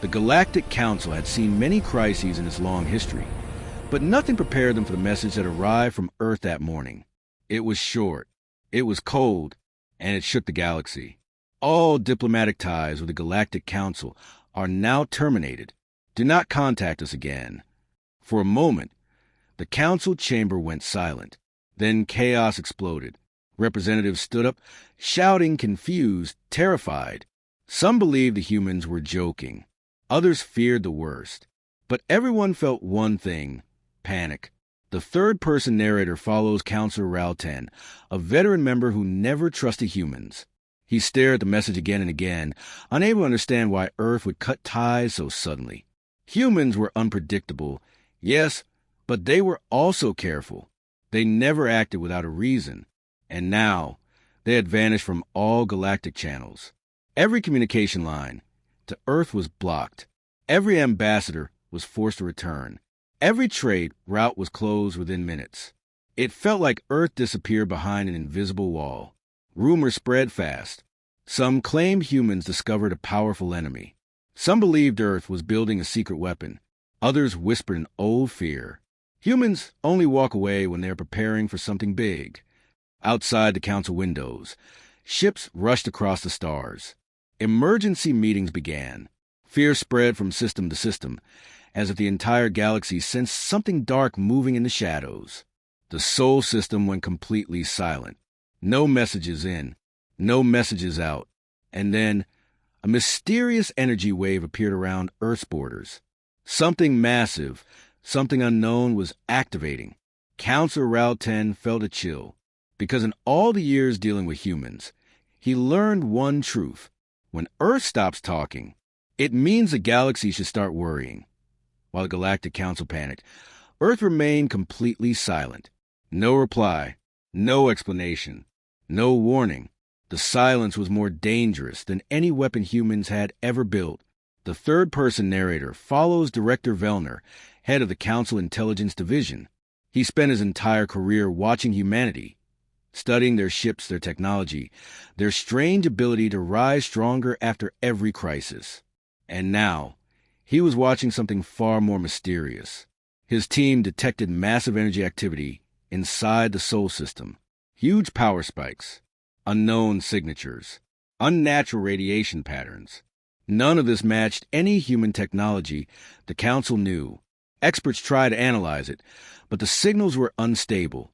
The Galactic Council had seen many crises in its long history, but nothing prepared them for the message that arrived from Earth that morning. It was short, it was cold, and it shook the galaxy. All diplomatic ties with the Galactic Council are now terminated. Do not contact us again. For a moment, the council chamber went silent. Then chaos exploded. Representatives stood up, shouting, confused, terrified. Some believed the humans were joking. Others feared the worst. But everyone felt one thing: panic. The third-person narrator follows Counselor Ralten, a veteran member who never trusted humans. He stared at the message again and again, unable to understand why Earth would cut ties so suddenly. Humans were unpredictable, yes, but they were also careful. They never acted without a reason. And now, they had vanished from all galactic channels. Every communication line to Earth was blocked. Every ambassador was forced to return. Every trade route was closed within minutes. It felt like Earth disappeared behind an invisible wall. Rumors spread fast. Some claimed humans discovered a powerful enemy. Some believed Earth was building a secret weapon. Others whispered an old fear. Humans only walk away when they are preparing for something big. Outside the council windows, ships rushed across the stars. Emergency meetings began. Fear spread from system to system, as if the entire galaxy sensed something dark moving in the shadows. The Sol system went completely silent. No messages in, no messages out. And then, a mysterious energy wave appeared around Earth's borders. Something massive, something unknown was activating. Counselor Ralten felt a chill, because in all the years dealing with humans, he learned one truth. When Earth stops talking, it means the galaxy should start worrying. While the Galactic Council panicked, Earth remained completely silent. No reply, no explanation, no warning. The silence was more dangerous than any weapon humans had ever built. The third-person narrator follows Director Vellner, head of the Council Intelligence Division. He spent his entire career watching humanity, studying their ships, their technology, their strange ability to rise stronger after every crisis. And now, he was watching something far more mysterious. His team detected massive energy activity inside the Sol system. Huge power spikes, unknown signatures, unnatural radiation patterns. None of this matched any human technology the Council knew. Experts tried to analyze it, but the signals were unstable,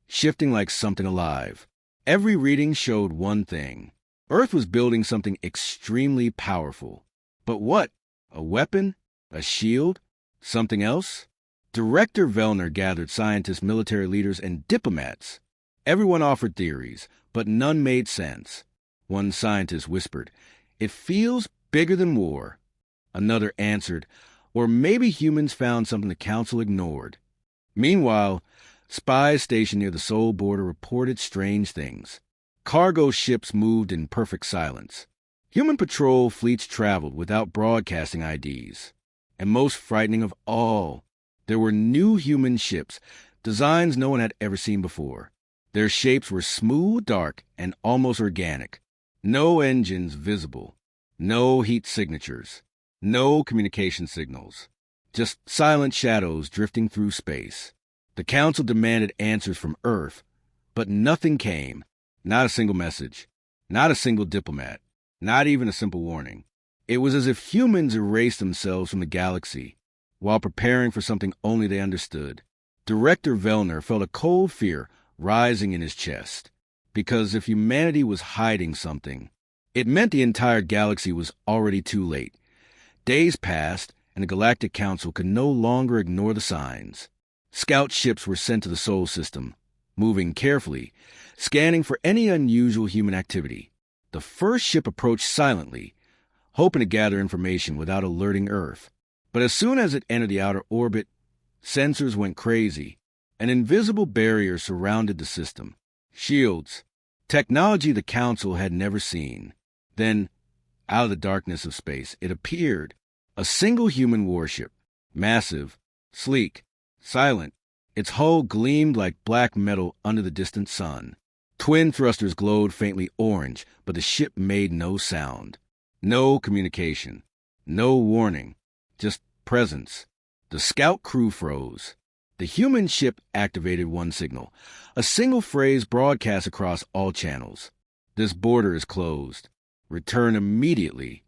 shifting like something alive. Every reading showed one thing: Earth was building something extremely powerful. But what? A weapon? A shield? Something else? Director Vellner gathered scientists, military leaders, and diplomats. Everyone offered theories, but none made sense. One scientist whispered, "It feels bigger than war." Another answered, "Or maybe humans found something the Council ignored." Meanwhile, spies stationed near the Sol border reported strange things. Cargo ships moved in perfect silence. Human patrol fleets traveled without broadcasting IDs. And most frightening of all, there were new human ships, designs no one had ever seen before. Their shapes were smooth, dark, and almost organic. No engines visible. No heat signatures. No communication signals. Just silent shadows drifting through space. The Council demanded answers from Earth, but nothing came. Not a single message. Not a single diplomat. Not even a simple warning. It was as if humans erased themselves from the galaxy while preparing for something only they understood. Director Vellner felt a cold fear rising in his chest, because if humanity was hiding something, it meant the entire galaxy was already too late. Days passed, and the Galactic Council could no longer ignore the signs. Scout ships were sent to the Sol system, moving carefully, scanning for any unusual human activity. The first ship approached silently, hoping to gather information without alerting Earth. But as soon as it entered the outer orbit, sensors went crazy. An invisible barrier surrounded the system. Shields, technology the Council had never seen. Then, out of the darkness of space, it appeared. A single human warship, massive, sleek, silent. Its hull gleamed like black metal under the distant sun. Twin thrusters glowed faintly orange, but the ship made no sound. No communication. No warning, just presence. The scout crew froze. The human ship activated one signal, a single phrase broadcast across all channels. This border is closed. Return immediately.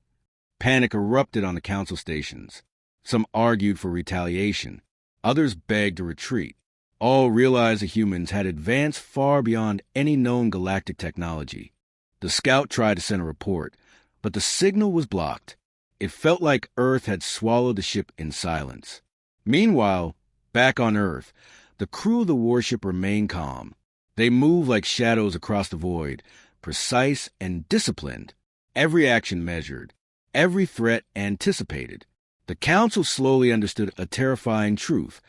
Panic erupted on the council stations. Some argued for retaliation. Others begged to retreat. All realized the humans had advanced far beyond any known galactic technology. The scout tried to send a report, but the signal was blocked. It felt like Earth had swallowed the ship in silence. Meanwhile, back on Earth, the crew of the warship remained calm. They moved like shadows across the void, precise and disciplined. Every action measured, every threat anticipated. The Council slowly understood a terrifying truth.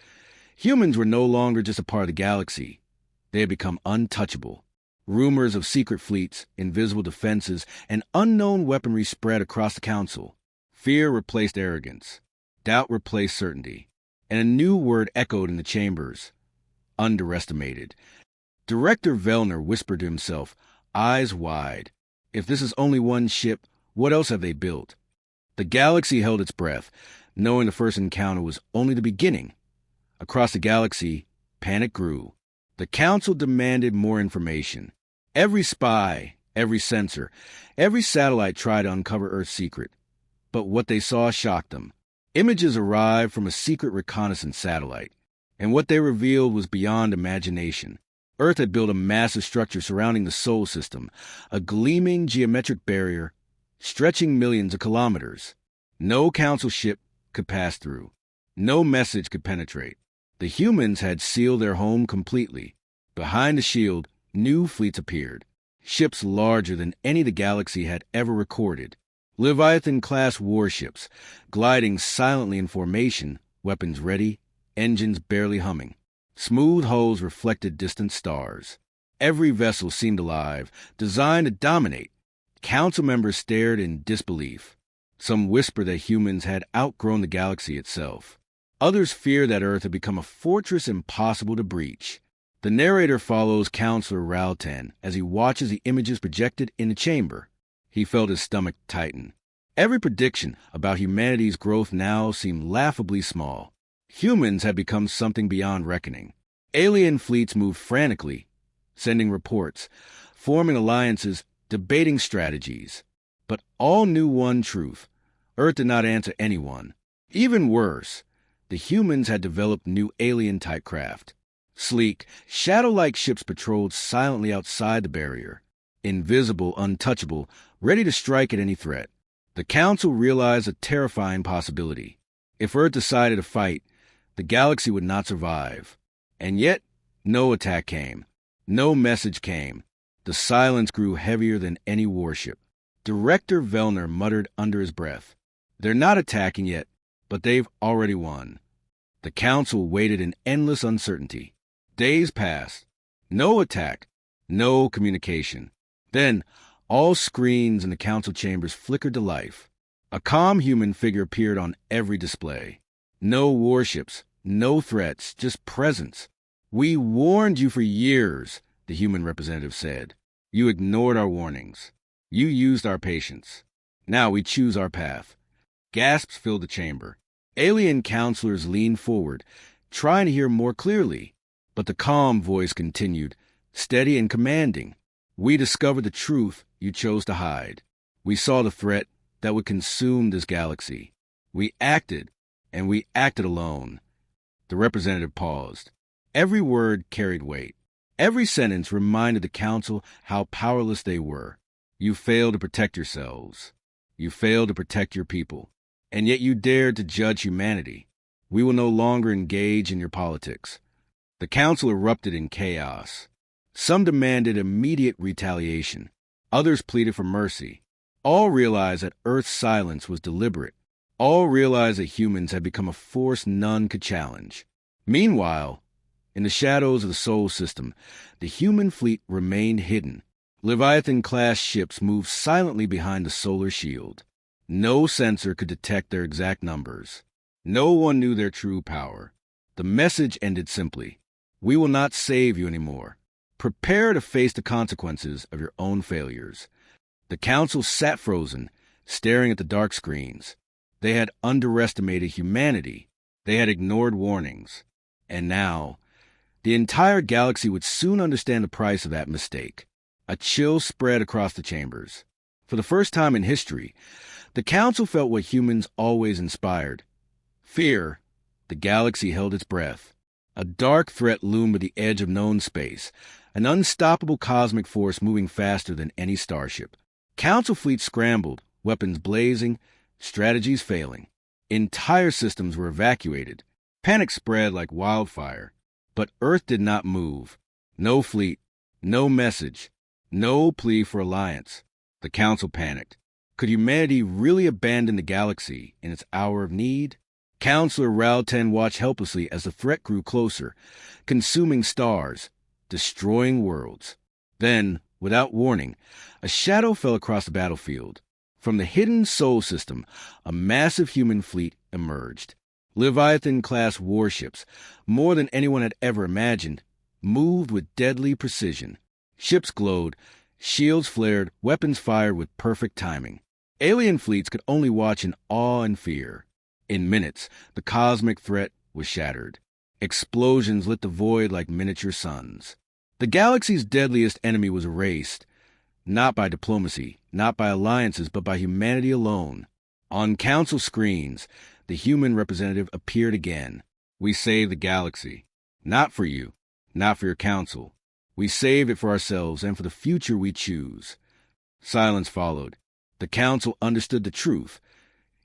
Humans were no longer just a part of the galaxy. They had become untouchable. Rumors of secret fleets, invisible defenses, and unknown weaponry spread across the Council. Fear replaced arrogance. Doubt replaced certainty. And a new word echoed in the chambers: underestimated. Director Vellner whispered to himself, eyes wide. If this is only one ship, what else have they built? The galaxy held its breath, knowing the first encounter was only the beginning. Across the galaxy, panic grew. The Council demanded more information. Every spy, every sensor, every satellite tried to uncover Earth's secret. But what they saw shocked them. Images arrived from a secret reconnaissance satellite, and what they revealed was beyond imagination. Earth had built a massive structure surrounding the solar system, a gleaming geometric barrier stretching millions of kilometers. No Council ship could pass through. No message could penetrate. The humans had sealed their home completely. Behind the shield, new fleets appeared, ships larger than any the galaxy had ever recorded. Leviathan-class warships, gliding silently in formation, weapons ready, engines barely humming. Smooth hulls reflected distant stars. Every vessel seemed alive, designed to dominate. Council members stared in disbelief. Some whispered that humans had outgrown the galaxy itself. Others feared that Earth had become a fortress impossible to breach. The narrator follows Counselor Raltan as he watches the images projected in the chamber. He felt his stomach tighten. Every prediction about humanity's growth now seemed laughably small. Humans had become something beyond reckoning. Alien fleets moved frantically, sending reports, forming alliances, debating strategies. But all knew one truth: Earth did not answer anyone. Even worse, the humans had developed new alien-type craft. Sleek, shadow-like ships patrolled silently outside the barrier. Invisible, untouchable, ready to strike at any threat. The Council realized a terrifying possibility. If Earth decided to fight, the galaxy would not survive. And yet, no attack came. No message came. The silence grew heavier than any warship. Director Vellner muttered under his breath, "They're not attacking yet, but they've already won." The Council waited in endless uncertainty. Days passed. No attack. No communication. Then, all screens in the Council chambers flickered to life. A calm human figure appeared on every display. No warships, no threats, just presence. "We warned you for years," the human representative said. "You ignored our warnings. You used our patience. Now we choose our path." Gasps filled the chamber. Alien counselors leaned forward, trying to hear more clearly. But the calm voice continued, steady and commanding. "We discovered the truth you chose to hide. We saw the threat that would consume this galaxy. We acted, and we acted alone." The representative paused. Every word carried weight. Every sentence reminded the Council how powerless they were. You failed to protect yourselves. You failed to protect your people. And yet you dared to judge humanity. We will no longer engage in your politics. The Council erupted in chaos. Some demanded immediate retaliation. Others pleaded for mercy. All realized that Earth's silence was deliberate. All realized that humans had become a force none could challenge. Meanwhile, in the shadows of the solar system, the human fleet remained hidden. Leviathan-class ships moved silently behind the solar shield. No sensor could detect their exact numbers. No one knew their true power. The message ended simply: "We will not save you anymore. Prepare to face the consequences of your own failures." The Council sat frozen, staring at the dark screens. They had underestimated humanity. They had ignored warnings. And now, the entire galaxy would soon understand the price of that mistake. A chill spread across the chambers. For the first time in history, the Council felt what humans always inspired. Fear. The galaxy held its breath. A dark threat loomed at the edge of known space, an unstoppable cosmic force moving faster than any starship. Council fleets scrambled, weapons blazing, strategies failing. Entire systems were evacuated. Panic spread like wildfire. But Earth did not move. No fleet, no message, no plea for alliance. The Council panicked. Could humanity really abandon the galaxy in its hour of need? Counselor Ralten watched helplessly as the threat grew closer, consuming stars, destroying worlds. Then, without warning, a shadow fell across the battlefield. From the hidden Sol system, a massive human fleet emerged. Leviathan-class warships, more than anyone had ever imagined, moved with deadly precision. Ships glowed, shields flared, weapons fired with perfect timing. Alien fleets could only watch in awe and fear. In minutes, the cosmic threat was shattered. Explosions lit the void like miniature suns. The galaxy's deadliest enemy was erased, not by diplomacy, not by alliances, but by humanity alone. On council screens, the human representative appeared again. We saved the galaxy. Not for you, not for your council. We saved it for ourselves and for the future we choose. Silence followed. The council understood the truth.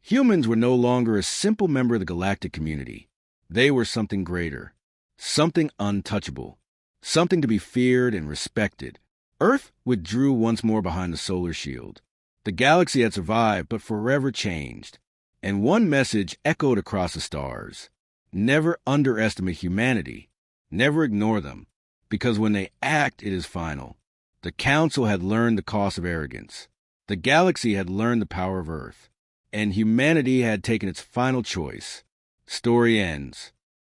Humans were no longer a simple member of the galactic community. They were something greater, something untouchable, something to be feared and respected. Earth withdrew once more behind the solar shield. The galaxy had survived, but forever changed. And one message echoed across the stars. Never underestimate humanity. Never ignore them, because when they act, it is final. The Council had learned the cost of arrogance. The galaxy had learned the power of Earth. And humanity had taken its final choice. Story ends.